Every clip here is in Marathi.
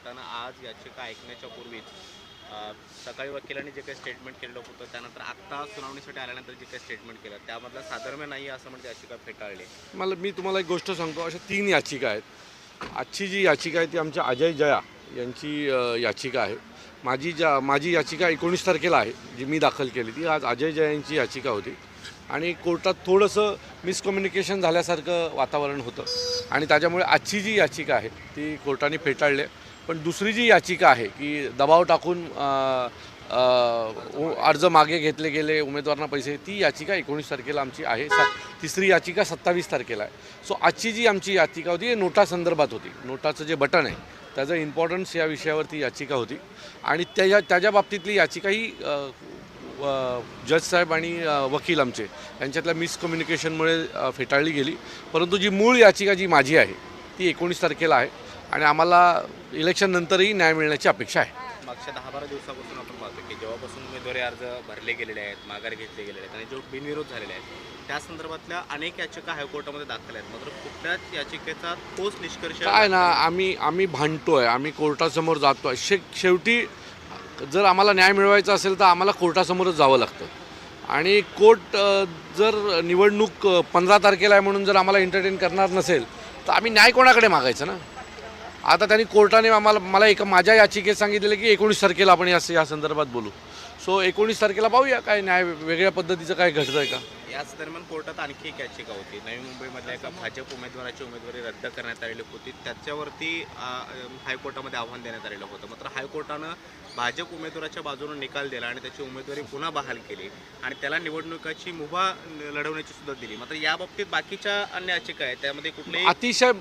कोर्टानं आज याचिका ऐकण्याच्या पूर्वीच सकाळी वकिलांनी जे काही स्टेटमेंट केलेलं होतं, त्यानंतर आत्ता सुनावणीसाठी आल्यानंतर जे काही स्टेटमेंट केलं त्यामधलं साधर्म्य नाही असं म्हणजे याचिका फेटाळली. मी तुम्हाला एक गोष्ट सांगतो, अशा 3 याचिका आहेत. आजची जी याचिका आहे ती आमच्या अजय जया यांची याचिका आहे. माझी याचिका 19 तारखेला आहे, जी मी दाखल केली ती. आज अजय जया यांची याचिका होती आणि कोर्टात थोडंसं मिसकम्युनिकेशन झाल्यासारखं वातावरण होतं आणि त्याच्यामुळे आजची जी याचिका आहे ती कोर्टाने फेटाळली. पण दुसरी जी याचिका आहे की दबाव टाकून अर्ज मागे घेतले गेले, उमेदवारांना पैसे, ती याचिका 19 तारखेला आमची आहे. तिसरी याचिका 27 तारखेला आहे. सो आजची जी आमची याचिका होती नोटासंदर्भात होती. नोटाचं जे बटन आहे त्याचं इम्पॉर्टन्स या विषयावरती याचिका होती आणि त्याच्या बाबतीतली याचिका ही जज साहेब आणि वकील आमचे यांच्यातल्या मिसकम्युनिकेशनमुळे फेटाळली गेली. परंतु जी मूळ याचिका जी माझी आहे ती 19 तारखेला आहे आणि आम्हाला इलेक्शन नंतरही न्याय मिळण्याची अपेक्षा आहे. मागच्या 10-12 दिवसापासून आपण पाहतो की जेव्हापासून उमेदवारी अर्ज भरले गेलेले आहेत, माघार घेतले गेलेले आहेत आणि जो बिनविरोध झालेले आहेत, त्या संदर्भातल्या अनेक याचिका हायकोर्टामध्ये दाखल आहेत. मात्र कुठल्याच याचिकेचा ठोस निष्कर्ष काय ना, आम्ही भांडतोय, आम्ही कोर्टासमोर जातोय. शेवटी जर आम्हाला न्याय मिळवायचा असेल तर आम्हाला कोर्टासमोरच जावं लागतं आणि कोर्ट जर निवडणूक 15 तारखेला आहे म्हणून जर आम्हाला एंटरटेन करणार नसेल तर आम्ही न्याय कोणाकडे मागायचं ना. आता त्यांनी कोर्टाने मला माझ्या याचिकेत सांगितलेलं की 19 तारखेला आपण या संदर्भात बोलू. सो 19 तारखेला पाहूया काय न्याय वेगळ्या पद्धतीचं काय घडतं आहे का. याच दरम्यान कोर्टात आणखी एक याचिका होती. नवी मुंबईमधल्या एका भाजप उमेदवाराची उमेदवारी रद्द करण्यात आलेली होती. त्याच्यावरती हायकोर्टामध्ये आव्हान देण्यात आलेलं होतं. मात्र हायकोर्टानं भाजप उमेदवाराच्या बाजूने निकाल दिला आणि त्याची उमेदवारी पुन्हा बहाल केली आणि त्याला निवडणुकाची मुभा लढवण्याची सुद्धा दिली. मात्र या बाबतीत बाकीच्या अन्य याचिका आहेत त्यामध्ये कुठलेही अतिशय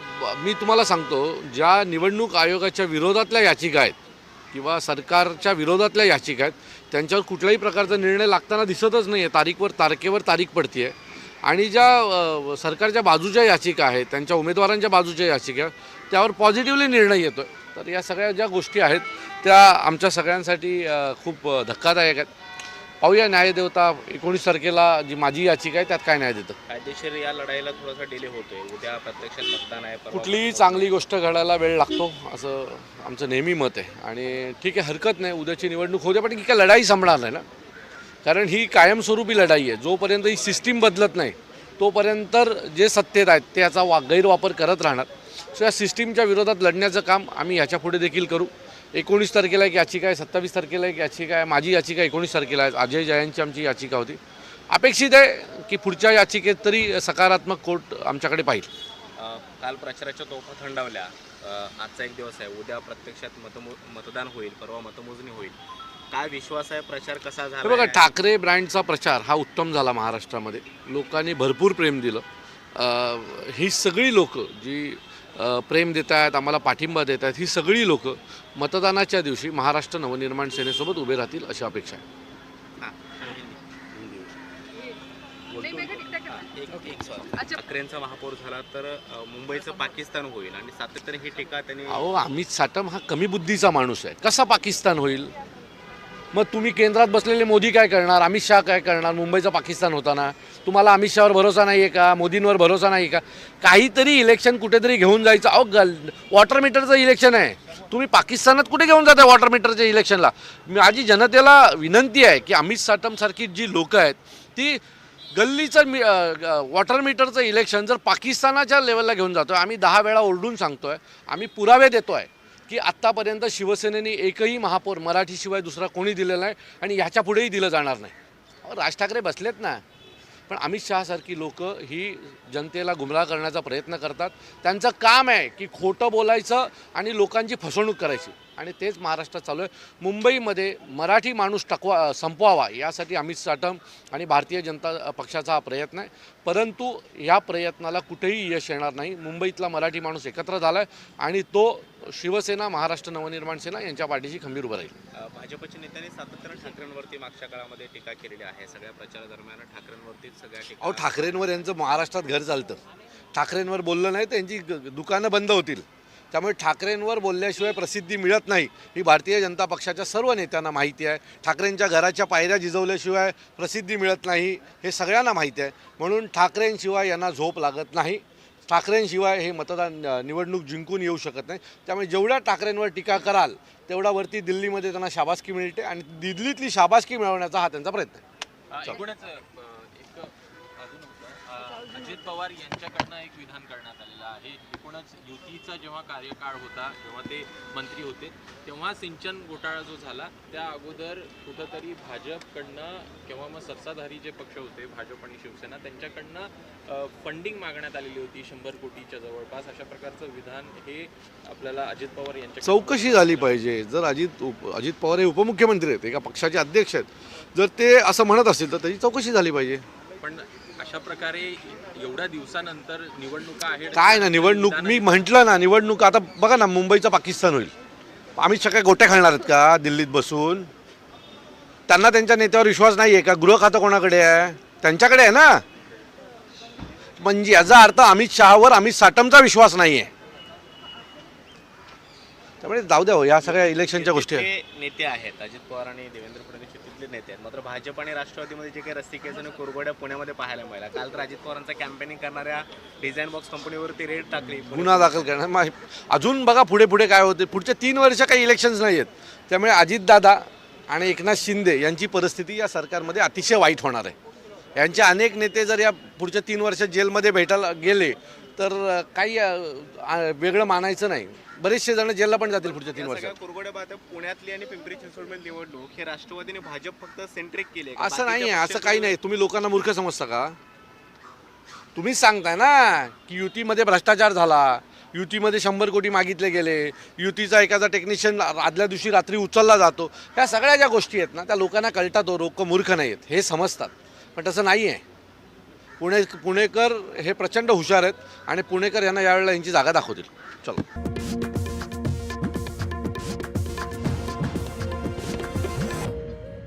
मी तुम्हाला सांगतो, ज्या निवडणूक आयोगाच्या विरोधातल्या याचिका आहेत किंवा सरकारच्या विरोधातल्या याचिका आहेत त्यांच्यावर कुठल्याही प्रकारचा निर्णय लागताना दिसतच नाही आहे. तारखेवर तारीख पडते आहे आणि ज्या सरकारच्या बाजूच्या याचिका आहेत, त्यांच्या उमेदवारांच्या बाजूच्या याचिका, त्यावर पॉझिटिव्हली निर्णय येतो आहे. तर या सगळ्या ज्या गोष्टी आहेत त्या आमच्या सगळ्यांसाठी खूप धक्कादायक आहेत. पाहूया न्यायदेवता 19 तारखेला जी माझी याचिका आहे त्यात काय न्याय देतं. कायदेशीर या लढाईला थोडासा डिले होतोय. उद्या प्रत्यक्षात मतदान आहे. कुठलीही चांगली गोष्ट घडायला वेळ लागतो असं आमचं नेहमी मत आहे आणि ठीक आहे, हरकत नाही, उद्याची निवडणूक होते. पण ही काय लढाई संपणार नाही ना, कारण ही कायमस्वरूपी लढाई आहे. जोपर्यंत ही सिस्टीम बदलत नाही तोपर्यंत जे सत्तेत आहेत ते याचा गैरवापर करत राहणार. सो या सिस्टीमच्या विरोधात लढण्याचं काम आम्ही ह्याच्यापुढे देखील करू. 19 तारखेला एक याचिका आहे, 27 तारखेला एक याचिका आहे. माझी याचिका 19 तारखेला आहे. अजय जयांची आमची याचिका होती. अपेक्षित आहे की पुढच्या याचिकेत तरी सकारात्मक कोर्ट आमच्याकडे पाहिजे. काल प्रचाराच्या तोफा थंडावल्या. आजचा एक दिवस आहे, उद्या प्रत्यक्षात मतदान होईल, परवा मतमोजणी होईल. काय विश्वास आहे, प्रचार कसा झाला? बघा, ठाकरे ब्रँडचा प्रचार हा उत्तम झाला महाराष्ट्रामध्ये. लोकांनी भरपूर प्रेम दिलं. ही सगळी लोकं जी प्रेम देत आहेत, आम्हाला पाठिंबा देत आहेत, ही सगळी लोकं मतदानाच्या दिवशी महाराष्ट्र नवनिर्माण सेनेसोबत उभे राहतील अशी अपेक्षा आहे. ठाकरेंचा महापौर झाला तर मुंबईचं पाकिस्तान होईल आणि सातत्याने ही टीका त्यांनी. अहो, अमित साटम हा कमी बुद्धीचा माणूस आहे. कसा पाकिस्तान होईल? मग तुम्ही केंद्रात बसलेले मोदी काय करणार, अमित शहा काय करणार? मुंबईचा पाकिस्तान होताना तुम्हाला अमित शहावर भरोसा नाही आहे का? मोदींवर भरोसा नाही का? काहीतरी इलेक्शन कुठेतरी घेऊन जायचं. अहो, वॉटर मीटरचं इलेक्शन आहे, तुम्ही पाकिस्तानात कुठे घेऊन जाताय वॉटर मीटरच्या इलेक्शनला? माझी जनतेला विनंती आहे की अमित साटमसारखी जी लोकं आहेत ती गल्लीचं वॉटर मीटरचं इलेक्शन जर पाकिस्तानाच्या लेवलला घेऊन जातो आहे. आम्ही 10 वेळा ओरडून सांगतो आहे, आम्ही पुरावे देतो आहे की आत्तापर्यंत शिवसेनेने एकही महापौर मराठीशिवाय दुसरा कोणी दिलेला नाही आणि ह्याच्या पुढेही दिलं जाणार नाही. राज ठाकरे बसलेत ना, पण अमित शहासारखी लोकं ही जनतेला गुमराह करण्याचा प्रयत्न करतात. त्यांचं काम आहे की खोटं बोलायचं आणि लोकांची फसवणूक करायची आणि तेच महाराष्ट्रात चालू आहे. मुंबईमध्ये मराठी माणूस संपवावा यासाठी अमित साटम आणि भारतीय जनता पक्षाचा हा प्रयत्न आहे. परंतु या प्रयत्नाला कुठेही यश येणार नाही. मुंबईतला मराठी माणूस एकत्र झाला आहे आणि तो शिवसेना, महाराष्ट्र नवनिर्माण सेना यांच्या पाठीशी खंबीर उभं राहील. भाजपच्या नेत्यांनी सातत्याने ठाकरेंवरती मागच्या काळामध्ये टीका केलेली आहे. सगळ्या प्रचारादरम्यान ठाकरेंवरती सगळ्या टीका. अहो, ठाकरेंवर यांचं महाराष्ट्रात घर चालतं. ठाकरेंवर बोललं नाही तर यांची दुकानं बंद होतील. त्यामुळे ठाकरेंवर बोलल्याशिवाय प्रसिद्धी मिळत नाही ही भारतीय जनता पक्षाच्या सर्व नेत्यांना माहिती आहे. ठाकरेंच्या घराच्या पायऱ्या झिजवल्याशिवाय प्रसिद्धी मिळत नाही हे सगळ्यांना माहिती आहे. म्हणून ठाकरेंशिवाय यांना झोप लागत नाही. ठाकरेंशिवाय हे मतदान निवडणूक जिंकून येऊ शकत नाही. त्यामुळे जेवढ्या ठाकरेंवर टीका कराल तेवढा वरती दिल्लीमध्ये त्यांना शाबासकी मिळते आणि दिल्लीतली शाबासकी मिळवण्याचा हा त्यांचा प्रयत्न आहे. एकूणच एक अजून अजित पवार यांच्याकडनं एक विधान करण्यात आलेलं आहे. एकूणच युतीचा जेव्हा कार्यकाळ होता, जेव्हा ते मंत्री होते, तेव्हा सिंचन घोटाळा जो झाला त्या अगोदर कुठंतरी भाजपकडनं किंवा मग सत्ताधारी जे पक्ष होते भाजप आणि शिवसेना त्यांच्याकडनं फंडिंग मागण्यात आलेली होती 100 कोटीच्या जवळपास. अशा प्रकारचं विधान हे आपल्याला अजित पवार यांच्या चौकशी झाली पाहिजे. जर अजित पवार हे उपमुख्यमंत्री आहेत, एका पक्षाचे अध्यक्ष आहेत, जर ते असं म्हणत असतील तर त्याची चौकशी झाली पाहिजे. पण अशा प्रकारे एवढ्या दिवसानंतर निवडणुका आहेत. काय ना निवडणूक, मी म्हटलं ना निवडणूक, आता बघा ना मुंबईचा पाकिस्तान होईल. अमित शहा काय गोट्या खेळणार आहेत का दिल्लीत बसून? त्यांना त्यांच्या नेत्यावर विश्वास नाही आहे का? गृह खातं कोणाकडे आहे? त्यांच्याकडे आहे ना. म्हणजे याचा अर्थ अमित शहावर अमित साटमचा विश्वास नाही आहे. त्यामुळे जाऊ द्या हो, या सगळ्या इलेक्शनच्या गोष्टी आहेत. ते नेते आहेत अजित पवार आणि देवेंद्र फडणवीस तिथले नेते आहेत. मात्र भाजप आणि राष्ट्रवादीमध्ये जे काही रस्तिकेज आणि कुरघोड्या पुण्यामध्ये पाहायला मिळाल्या. काल तर अजित पवारांचा कॅम्पेनिंग करणाऱ्या डिझाईन बॉक्स कंपनीवरती रेड टाकली, गुन्हा दाखल करणार. अजून बघा पुढे पुढे काय होते. पुढच्या 3 वर्ष काही इलेक्शन्स नाही आहेत. त्यामुळे अजितदादा आणि एकनाथ शिंदे यांची परिस्थिती या सरकारमध्ये अतिशय वाईट होणार आहे. यांचे अनेक नेते जर या पुढच्या 3 वर्षात जेलमध्ये भेटायला गेले तर काही वेगळं मानायचं नाही. बरेचसे जण जेलला पण जातील पुढच्या 3 वर्षात. कुरघोड्या बाद पुण्यातली आणि पिंपरी चिंचवडमधील निवडणूक हे राष्ट्रवादीने भाजप फक्त सेंट्रिक केली. असं नाही आहे, असं काही नाही. तुम्ही लोकांना मूर्ख समजता का? तुम्हीच सांगताय ना की युतीमध्ये भ्रष्टाचार झाला, युतीमध्ये 100 कोटी मागितले गेले, युतीचा एखादा टेक्निशियन आदल्या दिवशी रात्री उचलला जातो. ह्या सगळ्या ज्या गोष्टी आहेत ना त्या लोकांना कळतात. लोक मूर्ख नाही आहेत हे समजतात. पण तसं नाही आहे. पुणेकर हे प्रचंड हुशार आहेत आणि पुणेकर यांना यावेळेला यांची जागा दाखवतील. चलो.